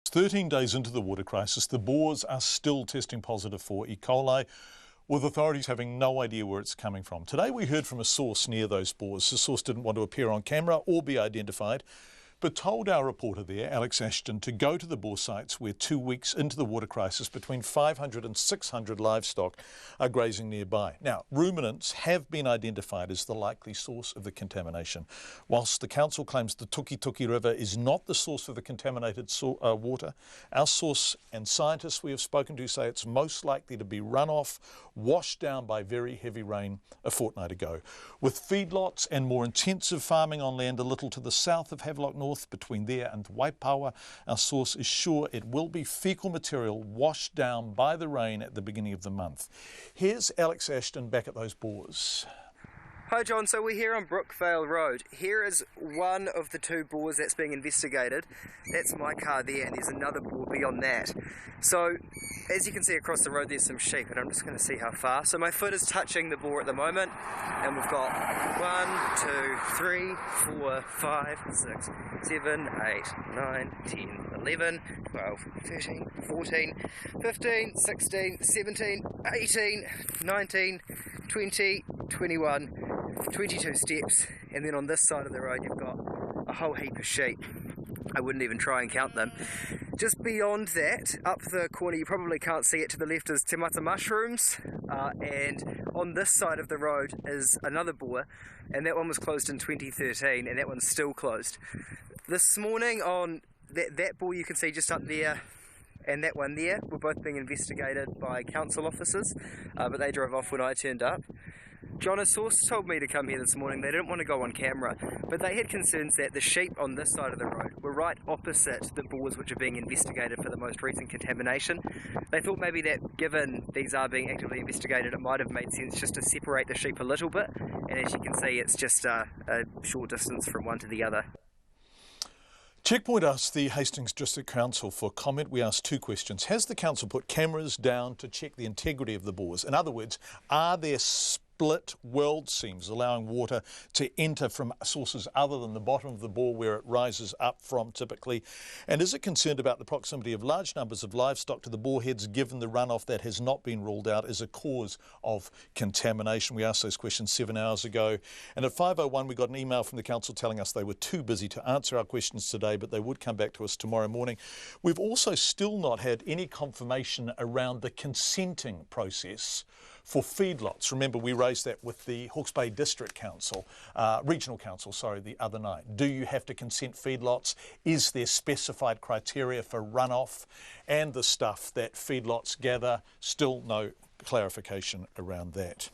13 days into the water crisis, the bores are still testing positive for E. Coli, with authorities having no idea where it's coming from. Today we heard from a source near those bores. The source didn't want to appear on camera or be identified, but told our reporter there, Alex Ashton, to go to the bore sites where 2 weeks into the water crisis, between 500 and 600 livestock are grazing nearby. Now, ruminants have been identified as the likely source of the contamination. Whilst the council claims the Tukituki River is not the source of the contaminated water, our source and scientists we have spoken to say it's most likely to be runoff washed down by very heavy rain a fortnight ago. With feedlots and more intensive farming on land a little to the south of Havelock North, between there and Waipawa, our source is sure it will be fecal material washed down by the rain at the beginning of the month. Here's Alex Ashton back at those bores. Hi John, so we're here on Brookfield Road. Here is one of the two bores that's being investigated. That's my car there, and there's another bore beyond that. So, as you can see across the road there's some sheep, and I'm just going to see how far. So my foot is touching the bore at the moment, and we've got 1, 2, 3, 4, 5, 6, 7, 8, 9, 10, 11, 12, 13, 14, 15, 16, 17, 18, 19, 20, 21, 22 steps, and then on this side of the road you've got a whole heap of sheep. I wouldn't even try and count them. Just beyond that, up the corner, you probably can't see it, to the left is temata mushrooms, and on this side of the road is another bore, and that one was closed in 2013, and that one's still closed. This morning on that bore you can see just up there, and that one there, were both being investigated by council officers, but they drove off when I turned up. John, a source told me to come here this morning. They didn't want to go on camera, but they had concerns that the sheep on this side of the road were right opposite the bores which are being investigated for the most recent contamination. They thought maybe that, given these are being actively investigated, it might have made sense just to separate the sheep a little bit, and as you can see it's just a short distance from one to the other. Checkpoint asked the Hastings District Council for comment. We asked two questions. Has the council put cameras down to check the integrity of the bores? In other words, are there split weld seams allowing water to enter from sources other than the bottom of the bore where it rises up from typically? And is it concerned about the proximity of large numbers of livestock to the bore heads, given the runoff that has not been ruled out as a cause of contamination? We asked those questions 7 hours ago, and at 5:01 we got an email from the council telling us they were too busy to answer our questions today, but they would come back to us tomorrow morning. We've also still not had any confirmation around the consenting process for feedlots. Remember, we raised that with the Hawke's Bay District Council, Regional Council, the other night. Do you have to consent feedlots? Is there specified criteria for runoff and the stuff that feedlots gather? Still no clarification around that.